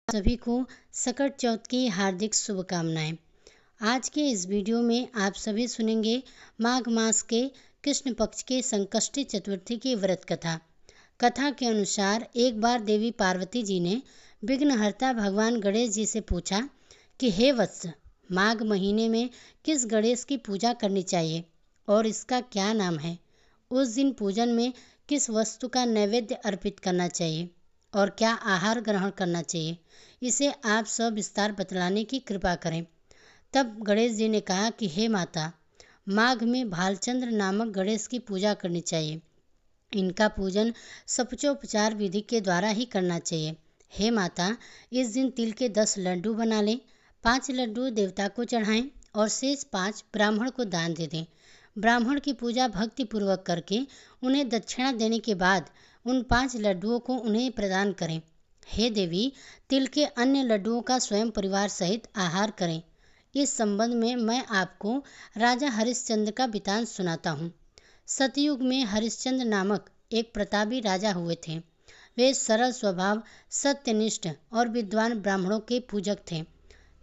सभी को सकट चौथ की हार्दिक शुभकामनाएं। आज के इस वीडियो में आप सभी सुनेंगे माघ मास के कृष्ण पक्ष के संकष्टी चतुर्थी की व्रत कथा। कथा के अनुसार एक बार देवी पार्वती जी ने विघ्नहर्ता भगवान गणेश जी से पूछा कि हे वत्स, माघ महीने में किस गणेश की पूजा करनी चाहिए और इसका क्या नाम है। उस दिन पूजन में किस वस्तु का नैवेद्य अर्पित करना चाहिए और क्या आहार ग्रहण करना चाहिए, इसे आप सब विस्तार बतलाने की कृपा करें। तब गणेश जी ने कहा कि हे माता, माघ में भालचंद्र नामक गणेश की पूजा करनी चाहिए। इनका पूजन सपचोपचार विधि के द्वारा ही करना चाहिए। हे माता, इस दिन तिल के 10 लड्डू बना लें, 5 लड्डू देवता को चढ़ाएं और शेष 5 ब्राह्मण को दान दे दें। ब्राह्मण की पूजा भक्ति पूर्वक करके उन्हें दक्षिणा देने के बाद उन 5 लड्डुओं को उन्हें प्रदान करें। हे देवी, तिल के अन्य लड्डुओं का स्वयं परिवार सहित आहार करें। इस संबंध में मैं आपको राजा हरिश्चंद्र का वृतांत सुनाता हूँ। सतयुग में हरिश्चंद्र नामक एक प्रतापी राजा हुए थे। वे सरल स्वभाव, सत्यनिष्ठ और विद्वान ब्राह्मणों के पूजक थे।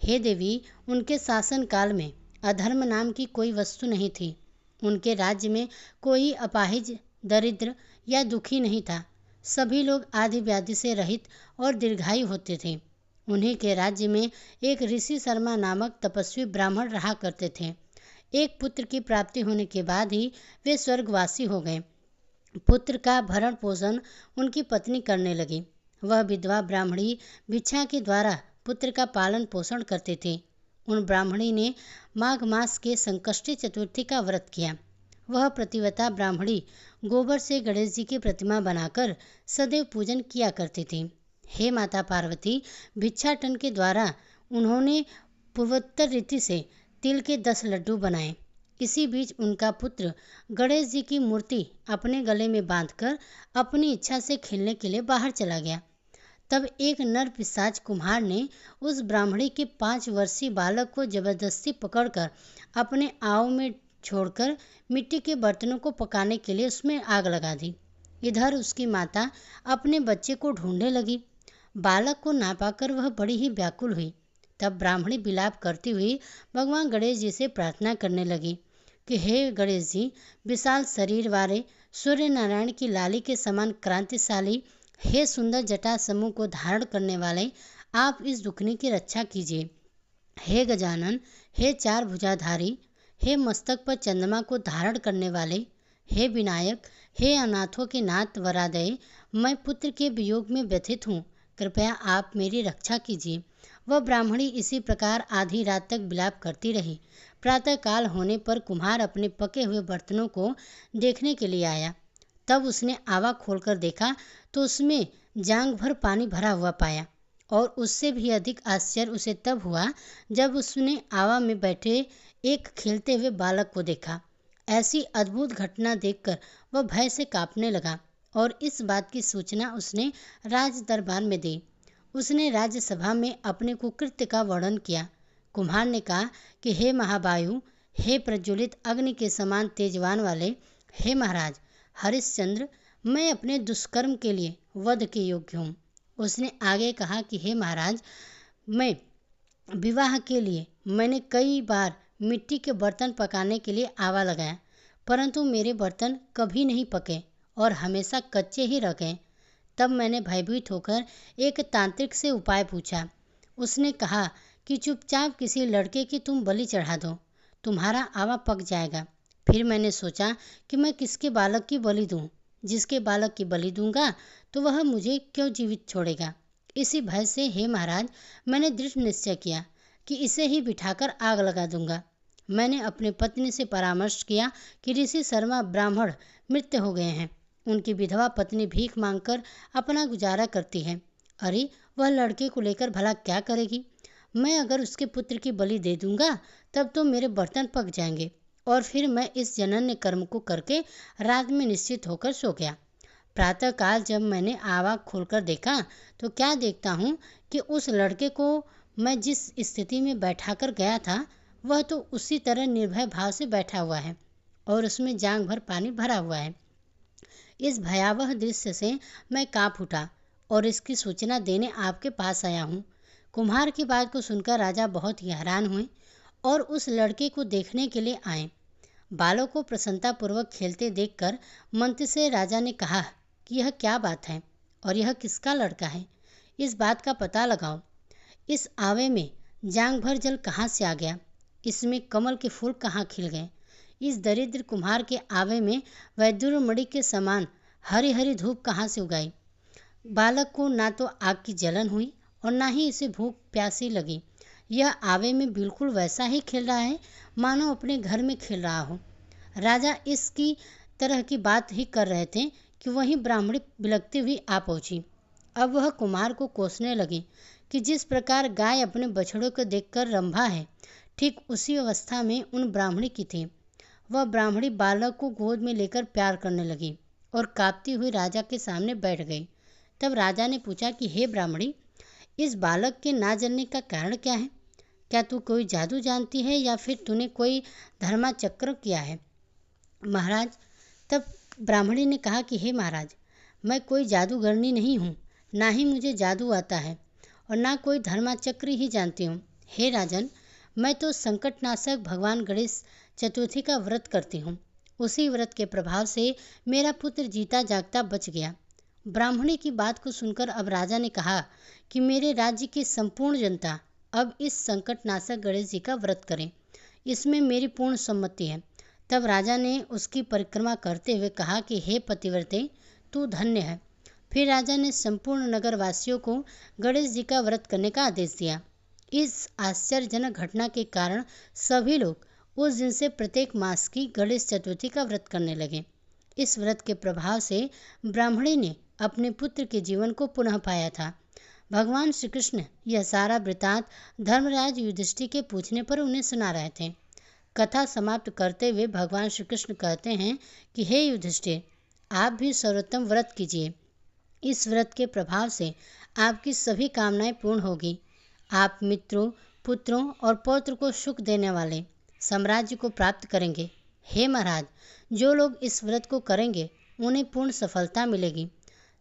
हे देवी, उनके शासन काल में अधर्म नाम की कोई वस्तु नहीं थी। उनके राज्य में कोई अपाहिज, दरिद्र या दुखी नहीं था। सभी लोग आदि व्याधि से रहित और दीर्घायु होते थे। उन्हीं के राज्य में एक ऋषि शर्मा नामक तपस्वी ब्राह्मण रहा करते थे। एक पुत्र की प्राप्ति होने के बाद ही वे स्वर्गवासी हो गए। पुत्र का भरण पोषण उनकी पत्नी करने लगी। वह विधवा ब्राह्मणी भिक्षा के द्वारा पुत्र का पालन पोषण करते थे। उन ब्राह्मणी ने माघ मास के संकष्टी चतुर्थी का व्रत किया। वह प्रतिव्रता ब्राह्मणी गोबर से गणेश जी की प्रतिमा बनाकर सदैव पूजन किया करती थी। हे माता पार्वती, भिक्षाटन के द्वारा उन्होंने पूर्वोत्तर रीति से तिल के 10 लड्डू बनाए। इसी बीच उनका पुत्र गणेश जी की मूर्ति अपने गले में बांधकर अपनी इच्छा से खेलने के लिए बाहर चला गया। तब एक नर पिशाच कुम्हार ने उस ब्राह्मणी के 5 वर्षीय बालक को जबरदस्ती पकड़कर अपने आव में छोड़कर मिट्टी के बर्तनों को पकाने के लिए उसमें आग लगा दी। इधर उसकी माता अपने बच्चे को ढूंढने लगी। बालक को ना पाकर वह बड़ी ही व्याकुल हुई। तब ब्राह्मणी विलाप करती हुई भगवान गणेश जी से प्रार्थना करने लगी कि हे गणेश जी, विशाल शरीर वाले, सूर्य नारायण की लाली के समान क्रांतिशाली, हे सुंदर जटा समूह को धारण करने वाले, आप इस दुखनी की रक्षा कीजिए। हे गजानन, हे 4 भुजाधारी, हे मस्तक पर चंद्रमा को धारण करने वाले, हे विनायक, हे अनाथों के नाथ वरादय, मैं पुत्र के वियोग में व्यथित हूँ, कृपया आप मेरी रक्षा कीजिए। वह ब्राह्मणी इसी प्रकार आधी रात तक विलाप करती रही। प्रातः काल होने पर कुम्हार अपने पके हुए बर्तनों को देखने के लिए आया। तब उसने आवा खोलकर देखा तो उसमें जांघ भर पानी भरा हुआ पाया। और उससे भी अधिक आश्चर्य उसे तब हुआ जब उसने आवा में बैठे एक खेलते हुए बालक को देखा। ऐसी अद्भुत घटना देखकर वह भय से कांपने लगा और इस बात की सूचना उसने राज दरबार में दी। उसने राज्यसभा में अपने कुकृत्य का वर्णन किया। कुम्हार ने कहा कि हे महाबायु, हे प्रज्वलित अग्नि के समान तेजवान वाले, हे महाराज हरिश्चंद्र, मैं अपने दुष्कर्म के लिए वध के योग्य हूँ। उसने आगे कहा कि हे महाराज, मैं विवाह के लिए मैंने कई बार मिट्टी के बर्तन पकाने के लिए आवा लगाया, परंतु मेरे बर्तन कभी नहीं पके और हमेशा कच्चे ही रह गए। तब मैंने भयभीत होकर एक तांत्रिक से उपाय पूछा। उसने कहा कि चुपचाप किसी लड़के की तुम बलि चढ़ा दो, तुम्हारा आवा पक जाएगा। फिर मैंने सोचा कि मैं किसके बालक की बलि दूं। जिसके बालक की बलि दूंगा तो वह मुझे क्यों जीवित छोड़ेगा। इसी भय से हे महाराज, मैंने दृढ़ निश्चय किया कि इसे ही बिठाकर आग लगा दूंगा। मैंने अपने पत्नी से परामर्श किया कि ऋषि शर्मा ब्राह्मण मृत हो गए हैं। उनकी विधवा पत्नी भीख मांगकर अपना गुजारा करती है। अरे, वह लड़के को लेकर भला क्या करेगी। मैं अगर उसके पुत्र की बलि दे दूंगा तब तो मेरे बर्तन पक जाएंगे और फिर मैं इस जनन्य कर्म को करके रात में निश्चित होकर सो गया। प्रातःकाल जब मैंने आवा खोलकर देखा तो क्या देखता हूँ कि उस लड़के को मैं जिस स्थिति में बैठाकर गया था वह तो उसी तरह निर्भय भाव से बैठा हुआ है और उसमें जांघ भर पानी भरा हुआ है। इस भयावह दृश्य से मैं कांप उठा और इसकी सूचना देने आपके पास आया हूँ। कुम्हार की बात को सुनकर राजा बहुत ही हैरान हुए और उस लड़के को देखने के लिए आए। बालों को प्रसन्नतापूर्वक खेलते देखकर मंत्री से राजा ने कहा कि यह क्या बात है और यह किसका लड़का है, इस बात का पता लगाओ। इस आवे में जांग भर जल कहाँ से आ गया, इसमें कमल के फूल कहाँ खिल गए, इस दरिद्र कुम्हार के आवे में वैदुर्य मणि के समान हरी हरी धूप कहाँ से उगाई। बालक को ना तो आग की जलन हुई और ना ही इसे भूख प्यासी लगी। यह आवे में बिल्कुल वैसा ही खेल रहा है मानो अपने घर में खेल रहा हो। राजा इसकी तरह की बात ही कर रहे थे कि वहीं ब्राह्मणी बिलखती हुई आ पहुंची। अब वह कुमार को कोसने लगी कि जिस प्रकार गाय अपने बछड़ों को देखकर रंभा है, ठीक उसी अवस्था में उन ब्राह्मणी की थी। वह ब्राह्मणी बालक को गोद में लेकर प्यार करने लगी और कांपती हुई राजा के सामने बैठ गई। तब राजा ने पूछा कि हे ब्राह्मणी, इस बालक के ना जलने का कारण क्या है? क्या तू कोई जादू जानती है या फिर तूने कोई धर्माचक्र किया है? महाराज, तब ब्राह्मणी ने कहा कि हे महाराज, मैं कोई जादूगरनी नहीं हूँ, ना ही मुझे जादू आता है और ना कोई धर्माचक्र ही जानती हूँ। हे राजन, मैं तो संकटनाशक भगवान गणेश चतुर्थी का व्रत करती हूँ। उसी व्रत के प्रभाव से मेरा पुत्र जीता जागता बच गया। ब्राह्मणी की बात को सुनकर अब राजा ने कहा कि मेरे राज्य की संपूर्ण जनता अब इस संकटनाशक गणेश जी का व्रत करें, इसमें मेरी पूर्ण सम्मति है। तब राजा ने उसकी परिक्रमा करते हुए कहा कि हे पतिव्रते, तू धन्य है। फिर राजा ने संपूर्ण नगर वासियों को गणेश जी का व्रत करने का आदेश दिया। इस आश्चर्यजनक घटना के कारण सभी लोग उस दिन से प्रत्येक मास की गणेश चतुर्थी का व्रत करने लगे। इस व्रत के प्रभाव से ब्राह्मणी ने अपने पुत्र के जीवन को पुनः पाया था। भगवान श्री कृष्ण यह सारा वृतांत धर्मराज युधिष्ठिर के पूछने पर उन्हें सुना रहे थे। कथा समाप्त करते हुए भगवान श्री कृष्ण कहते हैं कि हे युधिष्ठिर, आप भी सर्वोत्तम व्रत कीजिए। इस व्रत के प्रभाव से आपकी सभी कामनाएं पूर्ण होगी। आप मित्रों, पुत्रों और पौत्र को सुख देने वाले साम्राज्य को प्राप्त करेंगे। हे महाराज, जो लोग इस व्रत को करेंगे उन्हें पूर्ण सफलता मिलेगी।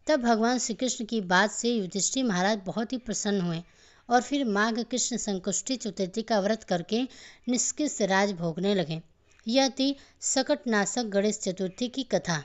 तब भगवान श्री कृष्ण की बात से युधिष्ठिर महाराज बहुत ही प्रसन्न हुए और फिर माघ कृष्ण संकष्टी चतुर्थी का व्रत करके निष्कृष्ट राज भोगने लगे। यह थी सकटनाशक गणेश चतुर्थी की कथा।